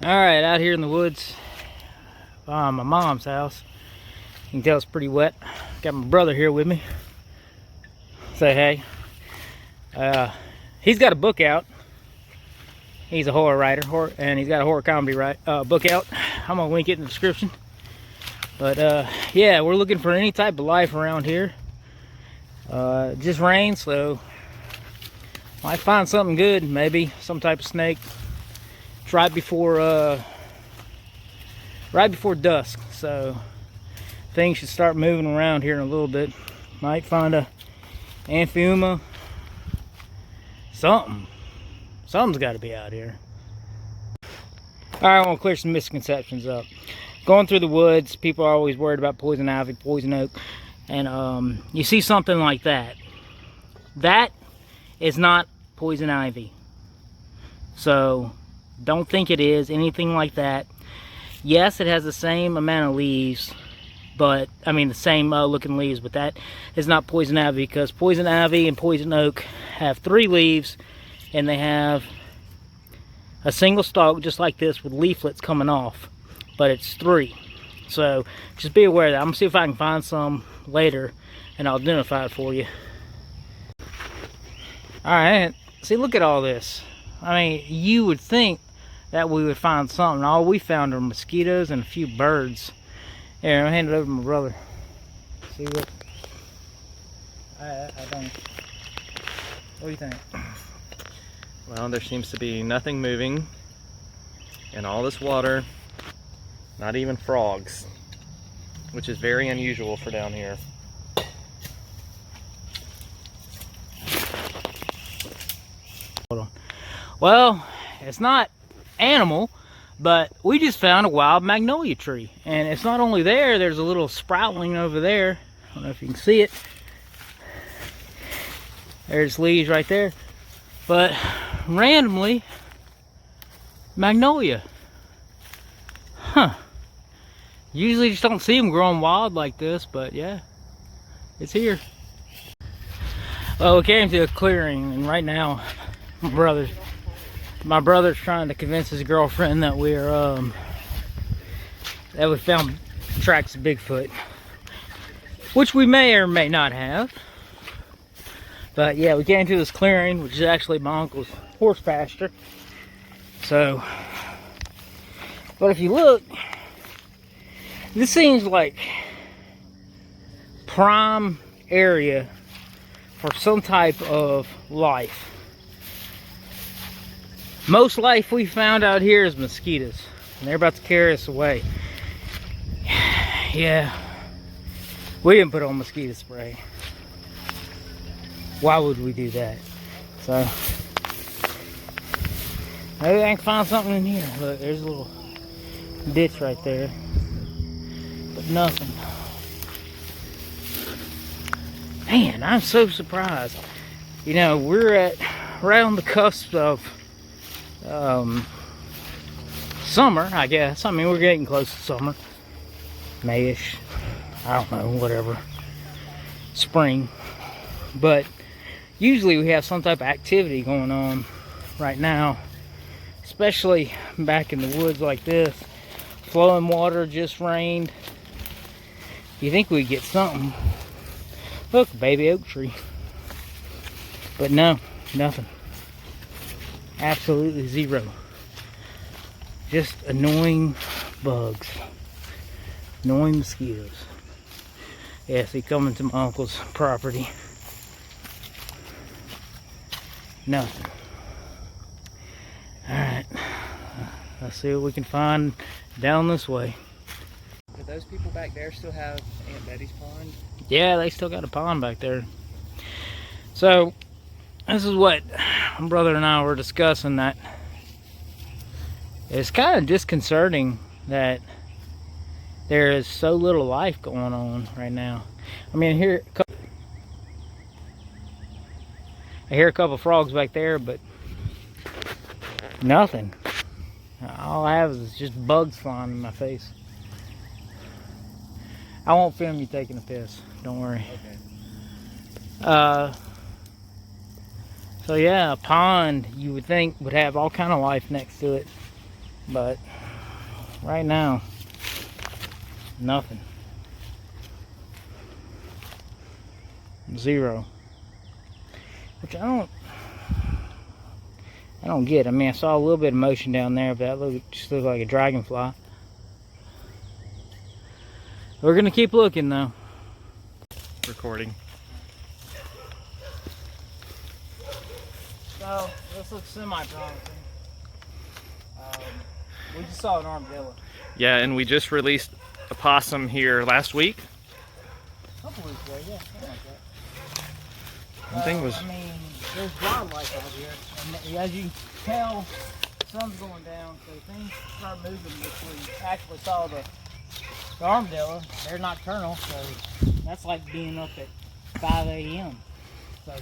Alright, out here in the woods by my mom's house. You can tell it's pretty wet. Got my brother here with me. Say hey. He's got a book out. He's a horror writer, and he's got a horror comedy book out. I'm gonna link it in the description. But yeah, we're looking for any type of life around here. It just rained, so might find something good, maybe some type of snake. It's right before dusk, so things should start moving around here in a little bit. Might find a Amphiuma. Something's got to be out here. All right, I want to clear some misconceptions up. Going through the woods, people are always worried about poison ivy, poison oak, and you see something like that. That is not poison ivy. So don't think it is anything like that. Yes, it has the same amount of leaves, but I mean the same looking leaves, but that is not poison ivy, because poison ivy and poison oak have 3 leaves, and they have a single stalk just like this with leaflets coming off, but it's 3. So just be aware of that. I'm gonna see if I can find some later and I'll identify it for you. Alright, see, look at all this. I mean, you would think that we would find something. All we found are mosquitoes and a few birds. Here, I'll hand it over to my brother. See what? I don't. What do you think? Well, there seems to be nothing moving in all this water, not even frogs, which is very unusual for down here. Hold on. Well, it's not animal, but we just found a wild magnolia tree, and it's not only there, there's a little sprouting over there. I don't know if you can see it. There's leaves right there, but randomly magnolia. Usually just don't see them growing wild like this, but yeah, it's here. Well, we came to a clearing, and right now my brother's trying to convince his girlfriend that we found tracks of Bigfoot, which we may or may not have. But yeah, we came to this clearing, which is actually my uncle's horse pasture. So, but if you look, this seems like prime area for some type of life. Most life we found out here is mosquitoes, and they're about to carry us away. Yeah, we didn't put on mosquito spray. Why would we do that? So maybe I can find something in here. Look, there's a little ditch right there, but nothing. Man, I'm so surprised. You know, we're right on the cusp of summer, I guess. I mean, we're getting close to summer. Mayish. I don't know, whatever. Spring. But usually we have some type of activity going on right now, especially back in the woods like this. Flowing water, just rained. You think we'd get something. Look, baby oak tree. But no, nothing. Absolutely zero. Just annoying bugs. Annoying mosquitoes. Yeah, see, coming to my uncle's property. Nothing. Alright. Let's see what we can find down this way. Do those people back there still have Aunt Betty's pond? Yeah, they still got a pond back there. So, this is what my brother and I were discussing, that it's kind of disconcerting that there is so little life going on right now. I mean, I hear a couple frogs back there, but nothing. All I have is just bugs flying in my face. I won't film you taking a piss. Don't worry. Okay. So yeah, a pond you would think would have all kind of life next to it. But right now, nothing. Zero. Which I don't get. I mean, I saw a little bit of motion down there, but that just looked like a dragonfly. We're gonna keep looking though. Recording. So this looks semi-promising. We just saw an armadillo. Yeah, and we just released a possum here last week. A couple weeks ago, yeah, something like that. I think it was. I mean, there's wildlife out here, and as you can tell, the sun's going down, so things start moving. Which we actually saw the armadillo. They're nocturnal, so that's like being up at 5 a.m. So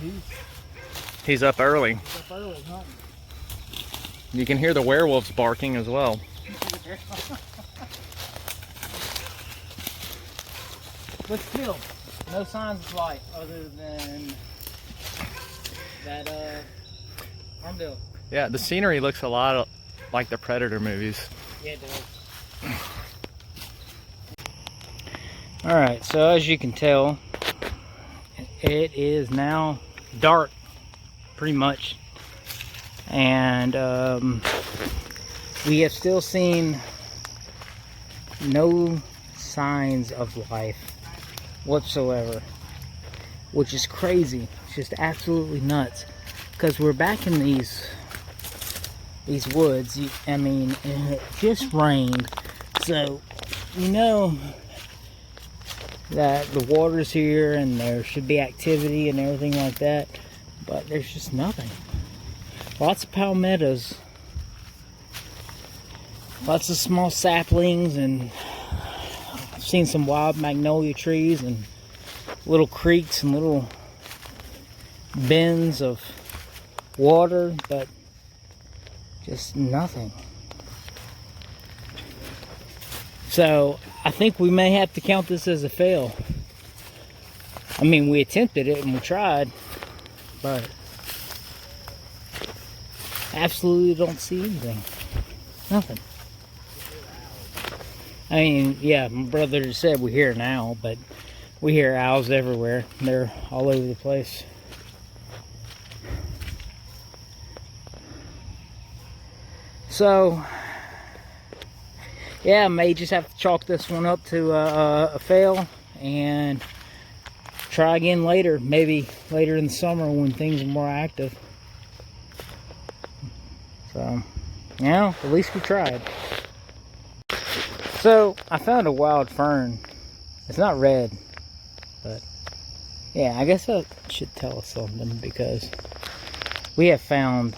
He's up early. he's up early hunting. You can hear the werewolves barking as well. But still, no signs of life other than that armadillo. Yeah, the scenery looks a lot like the Predator movies. Yeah, it does. Alright, so as you can tell, it is now dark, pretty much. And we have still seen no signs of life whatsoever, which is crazy. It's just absolutely nuts, because we're back in these woods. I mean, and it just rained, so you know that the water's here and there should be activity and everything like that, but there's just nothing. Lots of palmettos, lots of small saplings, and I've seen some wild magnolia trees and little creeks and little bends of water, but just nothing. So I think we may have to count this as a fail. I mean, we attempted it and we tried, but absolutely don't see anything. Nothing. I mean, yeah, my brother just said we hear an owl, but we hear owls everywhere. They're all over the place. So, yeah, I may just have to chalk this one up to a fail and try again later, maybe later in the summer when things are more active. So, yeah, at least we tried. So, I found a wild fern. It's not red, but yeah, I guess that should tell us something, because we have found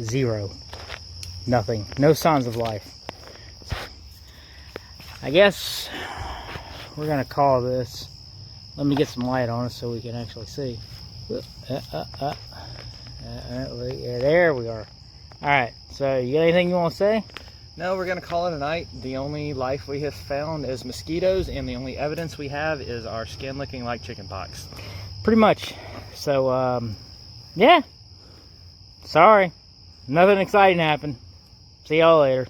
zero. Nothing. No signs of life. I guess we're going to call this. Let me get some light on it so we can actually see. There we are. Alright, so you got anything you want to say? No, we're going to call it a night. The only life we have found is mosquitoes, and the only evidence we have is our skin looking like chicken pox. Pretty much. So, yeah. Sorry. Nothing exciting happened. See y'all later.